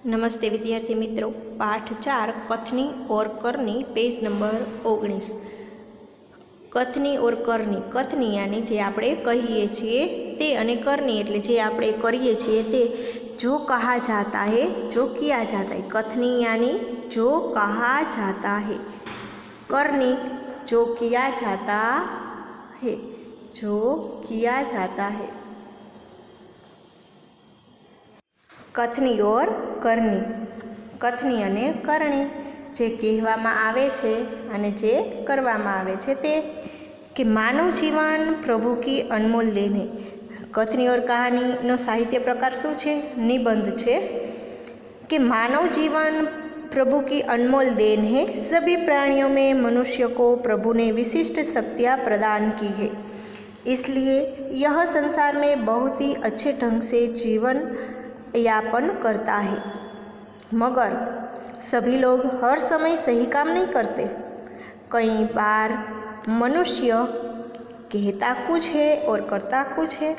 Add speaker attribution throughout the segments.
Speaker 1: नमस्ते विद्यार्थी मित्रों। पाठ 4 कथनी और करनी, पेज नंबर 19। कथनी और करनी। कथनी यानी जे आपणे कहीए छीए ते, अने करनी एटले जे आपणे करीए छीए ते। जो कहा जाता है, जो किया जाता है। कथनी यानी जो कहा जाता है, करनी जो किया जाता है, जो किया जाता है। कथनी और करनी। कथनी अने करणी जे कहेवामां आवे छे अने जे करवामां आवे छे ते। कि मानव जीवन प्रभु की अनमोल देन है। कथनी और कहानी नो साहित्य प्रकार शुं छे? निबंध छे। कि मानव जीवन प्रभु की अनमोल देन है। सभी प्राणियों में मनुष्य को प्रभु ने विशिष्ट शक्तियाँ प्रदान की है, इसलिए यह संसार में बहुत ही अच्छे ढंग से जीवन यापन करता है। मगर सभी लोग हर समय सही काम नहीं करते। कई बार मनुष्य कहता कुछ है और करता कुछ है।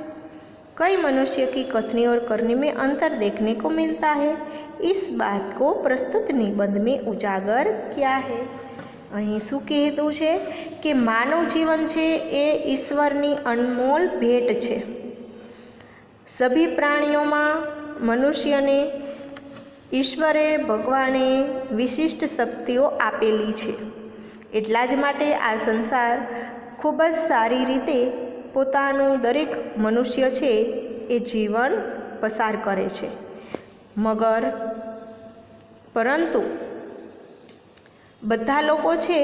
Speaker 1: कई मनुष्य की कथनी और करनी में अंतर देखने को मिलता है। इस बात को प्रस्तुत निबंध में उजागर किया है। અહીં શું કહેતું છે કે માનવ જીવન છે એ ઈશ્વરની અનમોલ ભેટ છે। સભી પ્રાણીઓમાં મનુષ્યને ઈશ્વરે ભગવાને વિશિષ્ટ શક્તિઓ આપેલી છે, એટલા જ માટે આ સંસાર ખૂબ જ સારી રીતે પોતાનું દરેક મનુષ્ય છે એ જીવન પસાર કરે છે। મગર પરંતુ બધા લોકો છે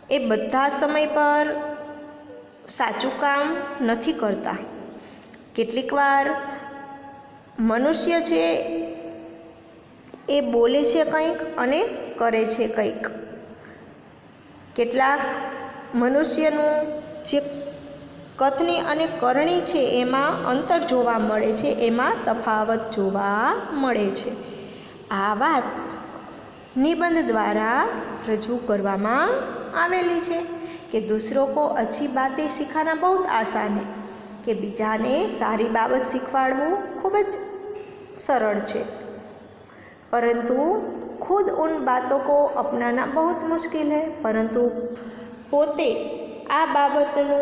Speaker 1: એ બધા સમય પર સાચું કામ નથી કરતા। કેટલીક વાર મનુષ્ય છે એ બોલે છે કંઈક અને કરે છે કંઈક। કેટલાક મનુષ્યનું જે કથની અને કરણી છે એમાં અંતર જોવા મળે છે, એમાં તફાવત જોવા મળે છે। આ વાત निबंध द्वारा रजू करवामां आवेली छे। कि दूसरों को अच्छी बातें सिखाना बहुत आसान है, कि बीजाने सारी बाबत सीखवाड़वू खूब ज सरल है, परंतु खुद उन बातों को अपनाना बहुत मुश्किल है। परंतु पोते आ बाबतनु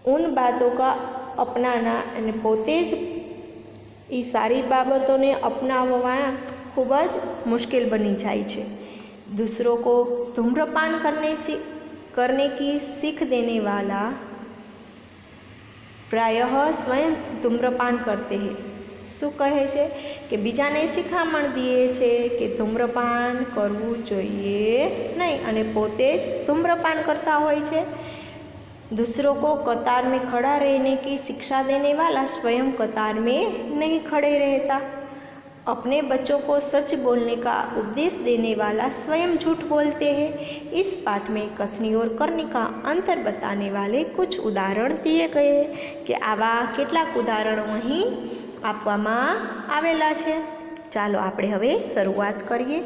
Speaker 1: उन बातों का अपनाना अने पोते ज ये सारी बाबतों ने अपनाववा खूब ज मुश्किल बनी जाए छे। दूसरों को धूम्रपान करने की सीख देने वाला प्रायः स्वयं धूम्रपान करते हैं। शू कहे छे कि बीजाने शिखामण दिए छे कि धूम्रपान करवू जोईए नहीं, अने पोते ज धूम्रपान करता होय छे। दूसरों को कतार में खड़ा रहने की शिक्षा देने वाला स्वयं कतार में नहीं खड़े रहता। अपने बच्चों को सच बोलने का उपदेश देने वाला स्वयं झूठ बोलते हैं। इस पाठ में कथनी और करनी का अंतर बताने वाले कुछ उदाहरण दिए गए हैं। कि आवा केटलाक उदाहरणों अहीं आपवामां आवेला छे। चालो आपणे हवे शरूआत करीए।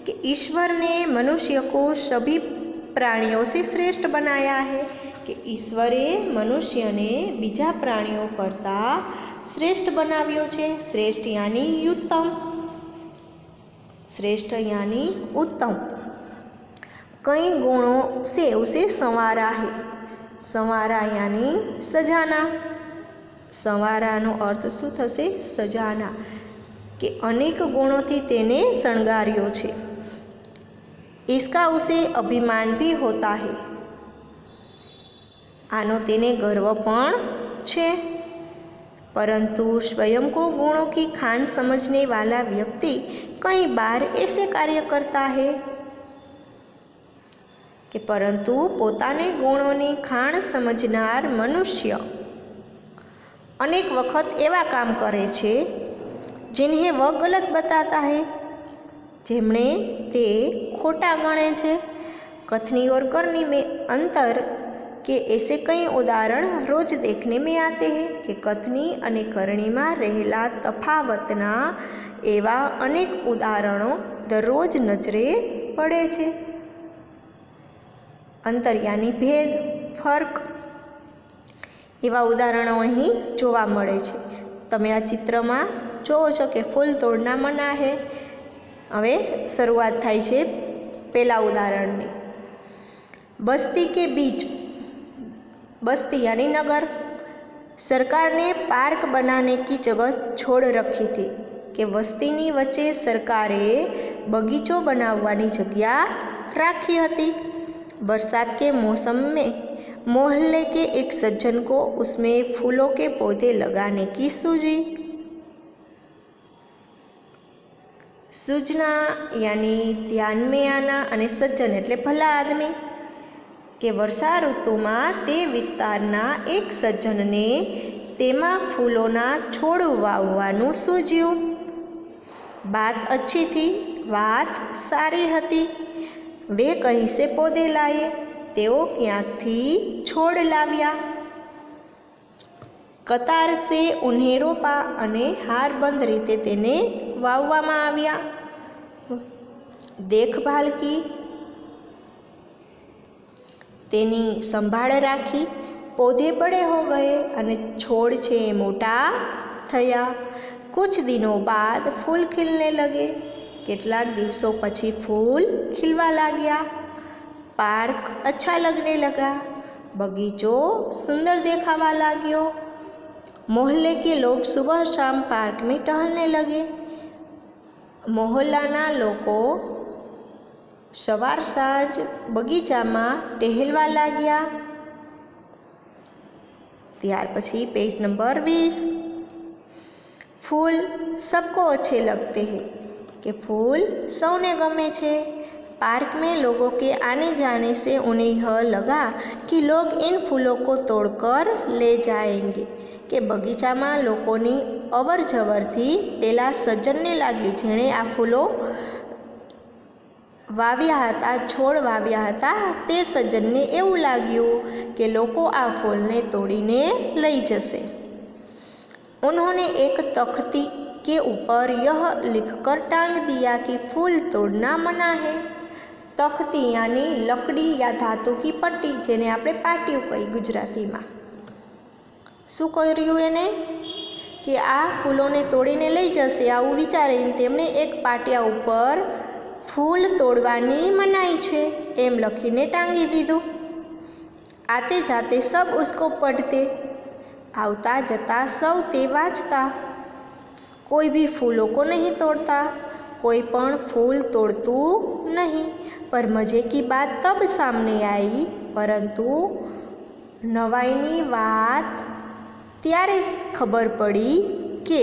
Speaker 1: कि ईश्वर ने मनुष्य को सभी प्राणियों से श्रेष्ठ बनाया है। कि ईश्वरे मनुष्य ने बीजा प्राणियों करता श्रेष्ठ बनाव्यो छे। श्रेष्ठ यानी उत्तम, श्रेष्ठ यानी उत्तम। कई गुणों से उसे संवारा है। संवारा यानी सजाना। संवारा नो अर्थ शुं थशे? सजाना। कि अनेक गुणों थी तेने शणगार्यो छे। इसका उसे अभिमान भी होता है। आनो तेने गर्व पण छे। परंतु स्वयं को गुणों की खान समझने वाला व्यक्ति कई बार ऐसे कार्य करता है कि परंतु पोताने गुणों की खान समझनार मनुष्य अनेक वक्त एवा काम करे छे जिन्हें वह गलत बताता है, जेमणे ते खोटा गणे छे। कथनी और करनी में अंतर के ऐसे कई उदाहरण रोज देखने में आते हैं। कि कथनी अने करणी में रहेला तफावतना एवा अनेक उदाहरणों दररोज नजरे पड़े छे। अंतर यानी भेद, फर्क। એવા ઉદાહરણો અહીં જોવા મળે છે। તમે આ ચિત્રમાં જોવો છો કે ફૂલ તોડના મના હે। હવે શરૂઆત થાય છે पहला उदाहरणની। बस्ती के बीच, बस्ती यानी नगर, सरकार ने पार्क बनाने की जगह छोड़ रखी थी कि वस्तीनी वच्चे सरकारे बगीचो बनाववानी जगह राखी हती। बरसात के मौसम में मोहल्ले के एक सज्जन को उसमें फूलों के पौधे लगाने की सूझी। सूझना यानी ध्यान में आना અને સજ્જન એટલે ભલા આદમી કે વર્ષા ઋતુમાં તે વિસ્તારના એક સજ્જનને તેમાં ફૂલોના છોડ વાવવાનું સૂઝ્યું। बात अच्छी थी, વાત સારી હતી। वे कहीं से पौधे लाए, તેઓ ક્યાંકથી છોડ લાવ્યા। કતાર સે ઉन्हें રોપા અને હારબંધ રીતે તેને વાવવામાં આવ્યા। देखभाल की, તેની સંભાળ રાખી। पौधे बड़े हो गए અને છોડ છે મોટા થયા। कुछ दिनों बाद फूल खिलने लगे, કેટલાક દિવસો પછી ફૂલ ખીલવા लाग्या। पार्क अच्छा लगने लगा, बगीचो सुंदर देखावा लाग्यो। मोहल्ले के लोग सुबह शाम पार्क में टहलने लगे। मोहल्लाना लोको सवार साँझ बगीचामां टहलवा लाग्या। ત્યાર પછી पेज नंबर 20। फूल सबको अच्छे लगते हैं कि फूल सौने गमे छे। पार्क में लोगों के आने जाने से उन्हें यह लगा कि लोग इन फूलों को तोड़कर ले जाएंगे કે બગીચામાં લોકોની અવર જવરથી પેલા સજ્જનને લાગ્યું જેણે આ ફૂલો વાવ્યા હતા, છોડ વાવ્યા હતા, તે સજ્જનને એવું લાગ્યું કે લોકો આ ફૂલને તોડીને લઈ જશે। उन्होंने एक तख्ती के ऊपर यह लिखकर टांग दिया कि फूल तोड़ना मना है। तख्ती यानी लकड़ी या धातु की पट्टी, जेने आपणे पाटिયું कही गुजरातीमां। શું કર્યું એને કે આ ફૂલોને તોડીને લઈ જશે આવું વિચારીને તેમણે એક પાટિયા ઉપર ફૂલ તોડવાની મનાઈ છે એમ લખીને ટાંગી દીધું। आते जाते सब उसको पढ़ते, આવતા જતા સૌ તે વાંચતા। कोई भी फूलों को नहीं तोड़ता, कोई पण फूल तोड़तू नहीं। पर मजे की बात तब सामने आई, परंतु नवाईनी बात ત્યારે खबर पड़ी कि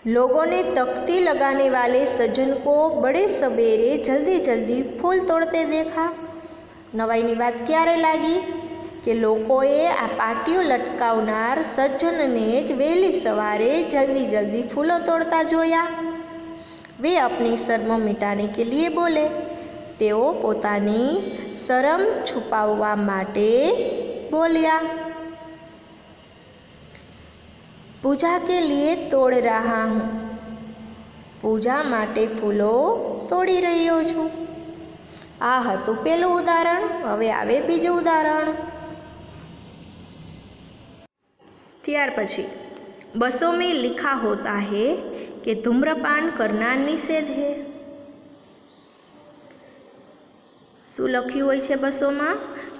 Speaker 1: लोगों ने तख्ती लगाने वाले सज्जन को बड़े सवेरे जल्दी जल्दी फूल तोड़ते देखा। नवाईनी बात क्यारे लागी कि लोकोए आ पाटियो लटकावनार सज्जनने ज वहेली सवारे जल्दी जल्दी फूलों तोड़ता जोया। वे अपनी शर्म मिटाने के लिए बोले, तेओ पोतानी शरम छुपाववा माटे बोलिया, पूजा के लिए तोड़ रहा हूँ, पूजा माटे फूलो तोड़ी रह्यो छूं। आ हतुं पहेलुं उदाहरण। हवे आवे बीजुं उदाहरण। त्यार पछी बसों में लिखा होता है कि धूम्रपान करना निषेध है। શું લખ્યું હોય છે બસોમાં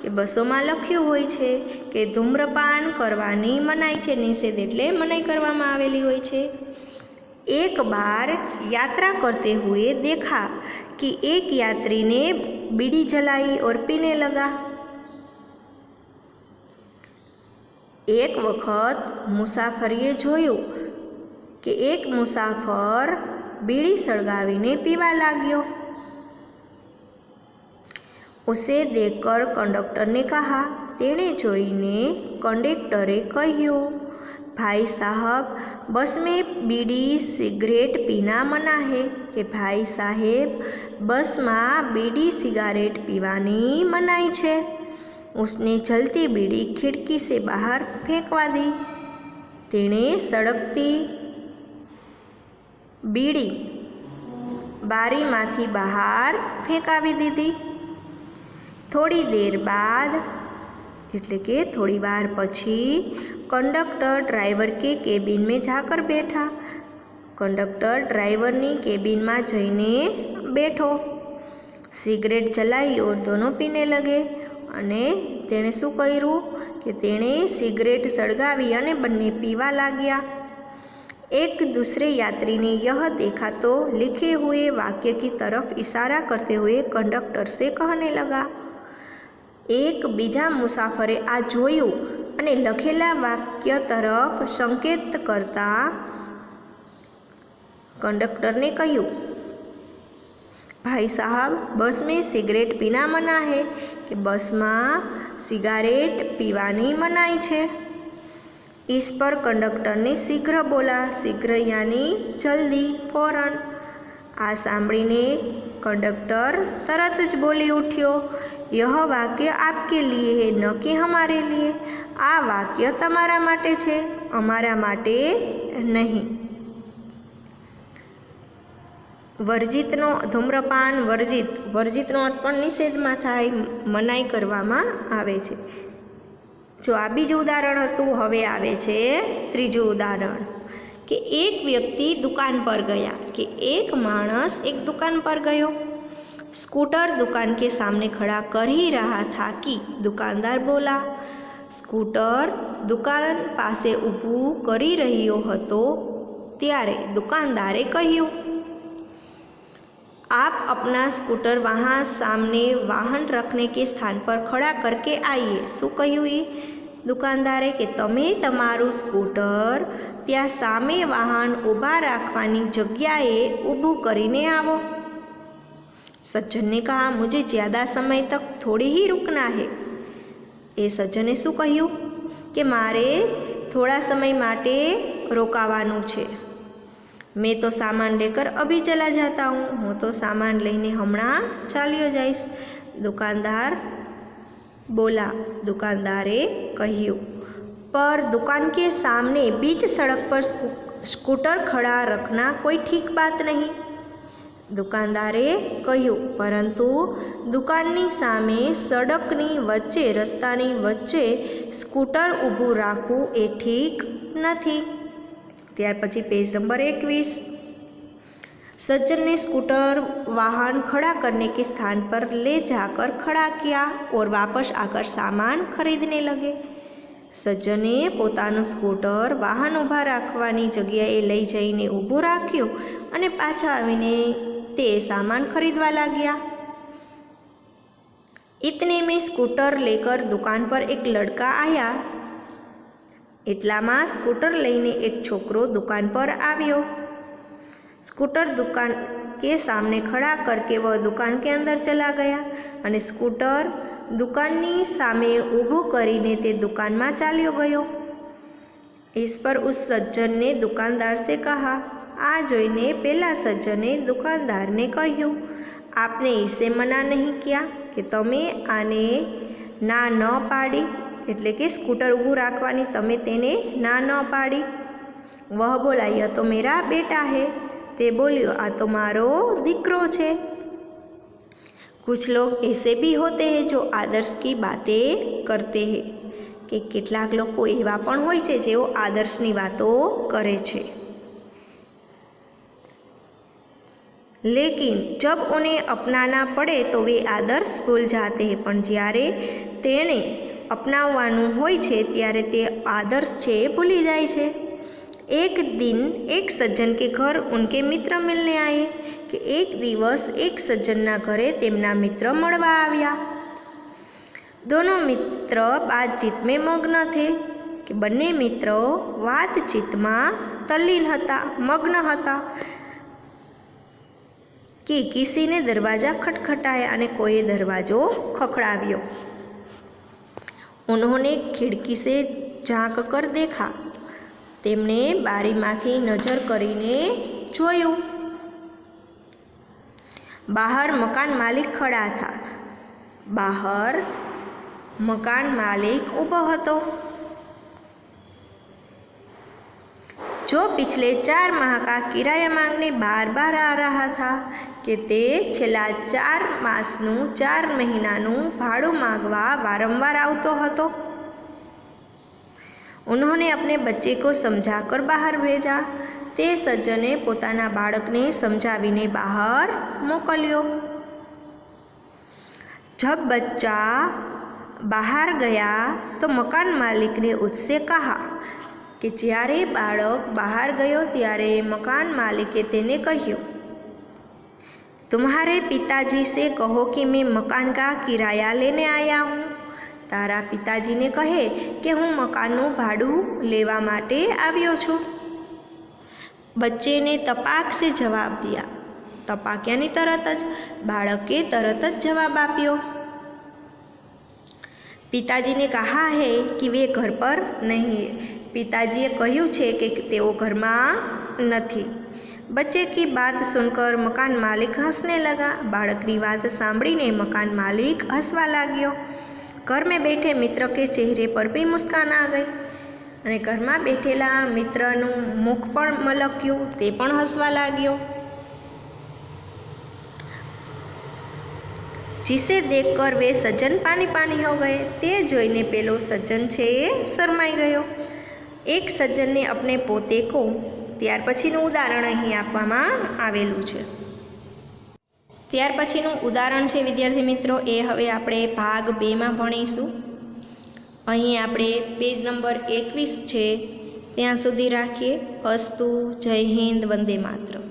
Speaker 1: કે બસોમાં લખ્યું હોય છે કે ધૂમ્રપાન કરવાની મનાઈ છે। નિષેધ એટલે મનાઈ કરવામાં આવેલી હોય છે। एक बार यात्रा करते हुए देखा कि एक यात्री ने बीड़ी जलाई और पीने लगा। एक वक्त मुसाफरीए जोયું कि एक मुसाफर बीड़ी सળગાવીને पीवा लाग्यो। उसे देखकर कंडक्टर ने कहा, तेने जोईने कंडक्टरे कह्यु, भाई साहब बस में बीड़ी सिगरेट पीना मना है। कि भाई साहेब बस में बीड़ी सिगारेट पीवानी मनाई छे। उसने जलती बीड़ी खिड़की से बाहर फेंकवा दी। तेणे सड़कती बीड़ी बारीमांथी बहार फेंकावी दीधी। थोड़ी देर बाद એટલે કે થોડી વાર પછી कंडक्टर ड्राइवर के केबिन में जाकर बैठा। कंडक्टर ड्राइवरनी केबिन में जईने बैठो। सिगरेट जलाई और दोनों पीने लगे। अने तेणे शुं कर्युं कि तेणे सिगरेट सळगावी अने बंने पीवा लाग्या। एक दूसरे यात्री ने यह देखा तो लिखे हुए वाक्य की तरफ इशारा करते हुए कंडक्टर से कहने लगा। एक बीजा मुसाफरे आ जोयुं अने लखेला वाक्य तरफ संकेत करता कंडक्टर ने कह्युं, भाई साहब, बस में सिगरेट पीना मना है कि बस में सिगारेट पीवानी मनाई छे। इस पर कंडक्टर ने शीघ्र बोला। शीघ्र यानी जल्दी, फौरन। आ सांभळीने कंडक्टर तरत ज बोली उठ्यो, यह वाक्य आपके लिए है, न कि हमारे लिए। आ वाक्य तमारा माटे छे, अमारा माटे नहीं। वर्जितनो धूम्रपान वर्जितनो अर्थ पण निषेधमां थाय, मनाई करवामां आवे छे। जो आ बीजुं उदाहरण हतुं, हवे आवे छे त्रीजुं उदाहरण कि एक व्यक्ति दुकान पर गया, कि एक माणस एक दुकान पर गयो। स्कूटर दुकान के सामने खड़ा कर ही रहा था कि दुकानदार बोला। स्कूटर दुकान पासे ऊभું કરી રહ્યો હતો ત્યારે दुकानदारे કહ્યું, आप अपना स्कूटर वहाँ सामने वाहन रखने के स्थान पर खड़ा करके आइए। શું કહ્યું એ દુકાનદારે કે તમે તમારું સ્કૂટર ત્યાં સામે વાહન ઊભા રાખવાની જગ્યાએ ઊભું કરીને આવો। सज्जन ने कहा, मुझे ज़्यादा समय तक थोड़ी ही रुकना है। ए सज्जने શું કહ્યું કે મારે થોડા સમય માટે રોકાવાનું છે। मैं तो सामान लेकर अभी चला जाता हूँ, હું તો સામાન લઈને હમણાં ચાલ્યો જઈશ। दुकानदार बोला। दुकानदारे કહ્યું, पर दुकान के सामने बीच सड़क पर स्कूटर खड़ा रखना कोई ठीक बात नहीं। दुकानदारे કહ્યું, परंतु दुकाननी सामे सड़कनी वच्चे रस्तानी वच्चे स्कूटर ऊभું રાખવું એ ठीक નથી। ત્યાર પછી पेज नंबर 21। सज्जन ने स्कूटर वाहन खड़ा करने के स्थान पर ले जाकर खड़ा किया और वापस आकर सामान खरीदने लगे। सज्जने पोताનું स्कूटर वाहन ઊભા રાખવાની જગ્યાએ લઈ જઈને ઊભું રાખ્યું અને પાછા આવીને તે सामान खरीदवा लाग्या। इतने में स्कूटर लेकर दुकान पर एक लड़का आया। એટલામાં સ્કૂટર લઈને એક છોકરો दुकान पर આવ્યો। स्कूटर दुकान के सामने खड़ा करके वह दुकान के अंदर चला गया અને स्कूटर दुकाननी सामे ઊભું કરીને તે दुकाનમાં ચાલ્યો ગયો। इस पर उस सज्जन ने दुकानदार से कहा। आ જોઈને પેલા સજ્જને दुकानदारને કહ્યું, आपने इसे मना नहीं किया कि તમે આને ના ન પાડી, એટલે કે સ્કૂટર ઊભું રાખવાની તમે તેને ના ન પાડી। वह बोला, यह तो मेरा बेटा है। તે બોલ્યો, આ તો મારો દીકરો છે। कुछ लोग ऐसे भी होते हैं जो आदर्श की बातें करते हैं, कि કેટલાક લોકો એવા પણ હોય છે જેઓ આદર્શની વાતો કરે છે। लेकिन जब उन्हें अपनाना पड़े तो वे आदर्श भूल जाते हैं। પણ જ્યારે તેણે अपनावવાનું હોય છે ત્યારે તે આદર્શ છે ભૂલી જાય છે। एक दिन एक सज्जन के घर उनके मित्र मिलने आए, कि एक दिवस एक सज्जनना घरे तेमना मित्र મળવા આવ્યા। दोनों मित्र बातचीत में मग्न थे, कि બંને મિત્રો વાતચીતમાં તલ્લીન હતા, મગ્ન હતા। कि किसी ने दरवाज़ा खटखटाया અને कोई दरवाजो खखड़ाव्यो। उन्होंने खिड़की से झाँक कर देखा। तेमने बारीमांथी नजर करीने जोयुं। बाहर मकान मालिक खड़ा था। बाहर मकान मालिक ઊભો હતો। जो पिछले 4 माह का किराया मांगने बार बार आ रहा था કે તે છેલ્લા 4 માસનું 4 મહિનાનું ભાડું मांगवा वारंवार આવતો હતો। उन्होंने अपने बच्चे को समझाकर बाहर भेजा। તે સજ્જને પોતાના બાળકને સમજાવીને બહાર મોકલ્યો। जब बच्चा बाहर गया तो मकान मालिक ने उससे कहा कि જ્યારે બાળક બહાર ગયો ત્યારે મકાન માલિકે તેને કહ્યું, तुम्हारे पिताजी से कहो कि मैं मकान का किराया लेने आया हूँ। तारा पिताजी ने कहे कि हूँ मकानનું ભાડું લેવા માટે આવ્યો છું। बच्चे ने तपाक से जवाब दिया। तपाक यानी तरत ज। बाळके तरत ज जवाब आप्यो। पिताजी ने कहा है कि वे घर पर नहीं है। पिताजीए કહ્યું છે કે તેઓ ઘરમાં નથી। बच्चे की बात सुनकर मकान मालिक हंसने लगा। बाळकनी बात सांभळीने मकान मालिक हसवा लाग्यो। घर में बैठे मित्र के चेहरे पर भी मुस्कान आ गई અને ઘરમાં બેઠેલા મિત્રનું મુખ પણ મલક્યું, તે પણ હસવા लाग्यो। जिसे देखकर वे सज्जन पानी पानी हो गए। તે જોઈને પેલો સજ્જન છે એ શરમાઈ ગયો। એક સજ્જનને अपने પોતે को ત્યાર પછીનું ઉદાહરણ અહીં આપવામાં આવેલું છે। ત્યાર પછીનું ઉદાહરણ છે વિદ્યાર્થી મિત્રો, એ હવે આપણે ભાગ 2માં ભણીશું। અહીં આપણે પેજ નંબર 21 છે ત્યાં સુધી રાખીએ। અસ્તુ, જય હિન્દ, વંદે માતરમ।